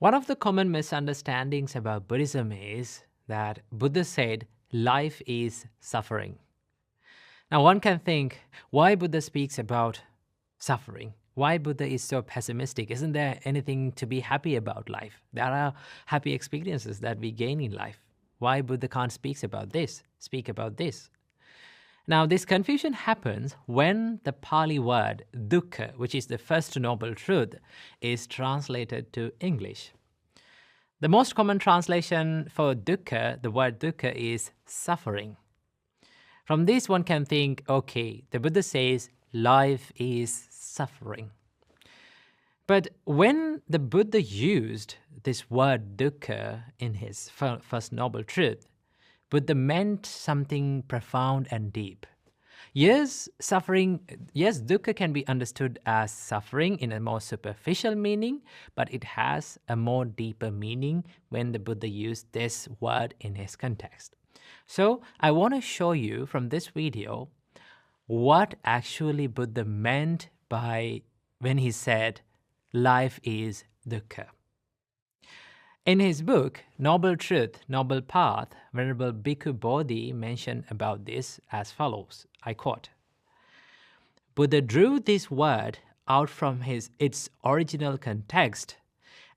One of the common misunderstandings about Buddhism is that Buddha said life is suffering. Now one can think, why Buddha speaks about suffering? Why Buddha is so pessimistic? Isn't there anything to be happy about life? There are happy experiences that we gain in life. Why Buddha can't speak about this? Now this confusion happens when the Pali word dukkha, which is the first noble truth, is translated to English. The most common translation for dukkha, the word dukkha, is suffering. From this one can think, okay, the Buddha says life is suffering. But when the Buddha used this word dukkha in his first noble truth, Buddha meant something profound and deep. Yes, dukkha can be understood as suffering in a more superficial meaning, but it has a more deeper meaning when the Buddha used this word in his context. So I want to show you from this video what actually Buddha meant by when he said life is dukkha. In his book, Noble Truth, Noble Path, Venerable Bhikkhu Bodhi mentioned about this as follows, I quote, Buddha drew this word out from its original context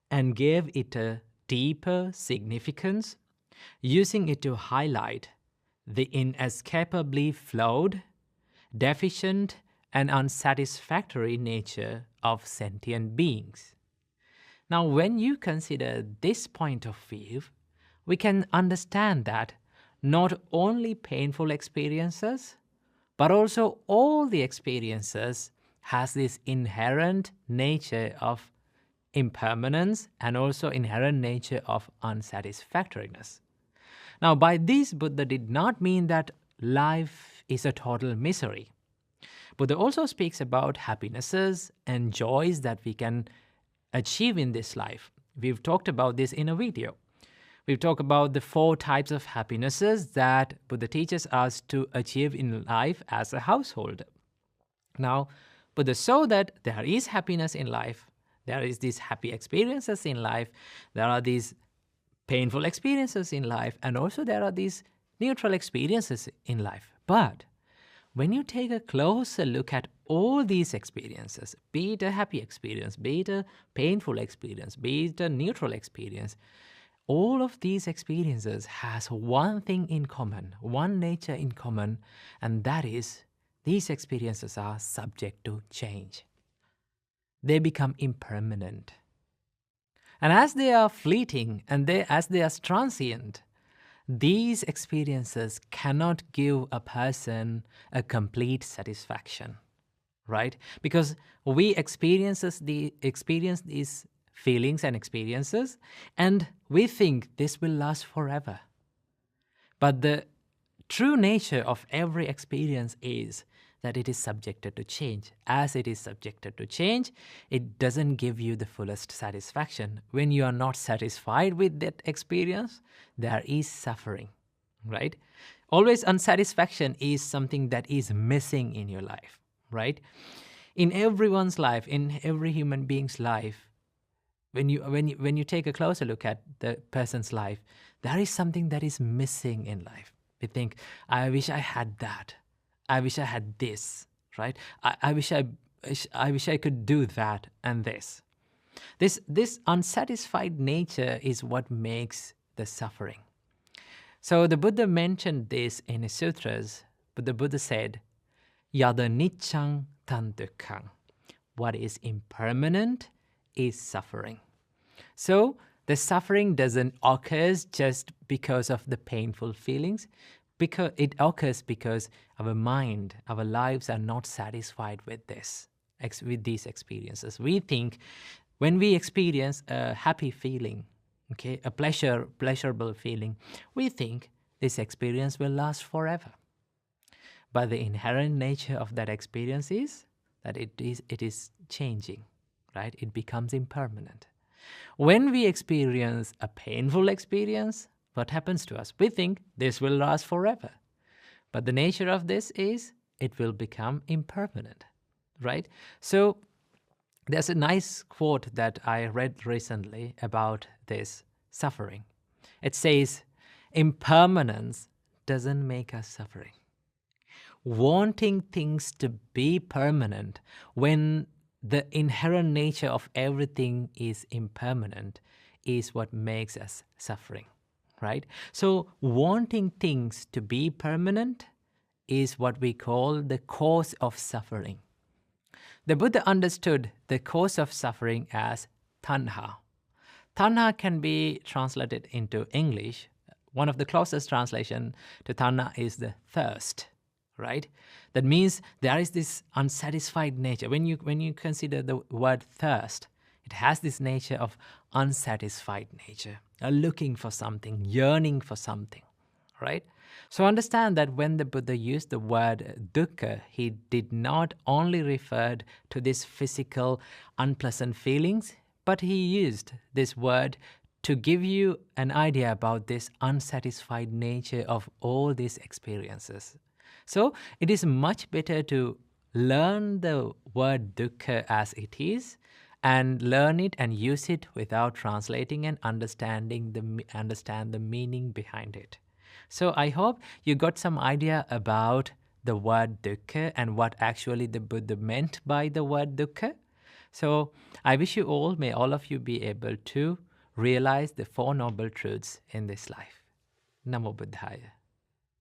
and gave it a deeper significance, using it to highlight the inescapably flawed, deficient, and unsatisfactory nature of sentient beings. Now, when you consider this point of view, we can understand that not only painful experiences, but also all the experiences has this inherent nature of impermanence and also inherent nature of unsatisfactoriness. Now, by this, Buddha did not mean that life is a total misery. Buddha also speaks about happinesses and joys that we can achieve in this life. We've talked about this in a video. We've talked about the 4 types of happinesses that Buddha teaches us to achieve in life as a householder. Now, Buddha saw that there is happiness in life, there is these happy experiences in life, there are these painful experiences in life, and also there are these neutral experiences in life. But when you take a closer look at all these experiences, be it a happy experience, be it a painful experience, be it a neutral experience, all of these experiences has one thing in common, one nature in common, and that is these experiences are subject to change. They become impermanent. And as they are fleeting and as they are transient, these experiences cannot give a person a complete satisfaction, right? Because we experience these feelings and experiences, and we think this will last forever. But the true nature of every experience is that it is subjected to change. As it is subjected to change, it doesn't give you the fullest satisfaction. When you are not satisfied with that experience, there is suffering, right? Always unsatisfaction is something that is missing in your life, right? In everyone's life, in every human being's life, when you take a closer look at the person's life, there is something that is missing in life. We think, I wish I had that. I wish I had this, right? I wish I could do that and this. This unsatisfied nature is what makes the suffering. So the Buddha mentioned this in his sutras, but the Buddha said, Yada niccang tan dukkhang. What is impermanent is suffering. So the suffering doesn't occur just because of the painful feelings, because it occurs because our mind, our lives are not satisfied with these experiences. We think when we experience a happy feeling, okay, a pleasurable feeling, we think this experience will last forever. But the inherent nature of that experience is that it is changing, right? It becomes impermanent. When we experience a painful experience, what happens to us? We think this will last forever. But the nature of this is it will become impermanent, right? So There's a nice quote that I read recently about this suffering. It says, impermanence doesn't make us suffering. Wanting things to be permanent when the inherent nature of everything is impermanent is what makes us suffering, right? So wanting things to be permanent is what we call the cause of suffering. The Buddha understood the cause of suffering as tanha. Tanha can be translated into English. One of the closest translation to tanha is the thirst, right? That means there is this unsatisfied nature. When you consider the word thirst, it has this nature of unsatisfied nature, looking for something, yearning for something, right? So understand that when the Buddha used the word dukkha, he did not only refer to these physical unpleasant feelings, but he used this word to give you an idea about this unsatisfied nature of all these experiences. So it is much better to learn the word dukkha as it is and learn it and use it without translating and understand the meaning behind it. So I hope you got some idea about the word dukkha and what actually the Buddha meant by the word dukkha. So I wish you all, may all of you be able to realize the Four Noble Truths in this life. Namo Buddhaya.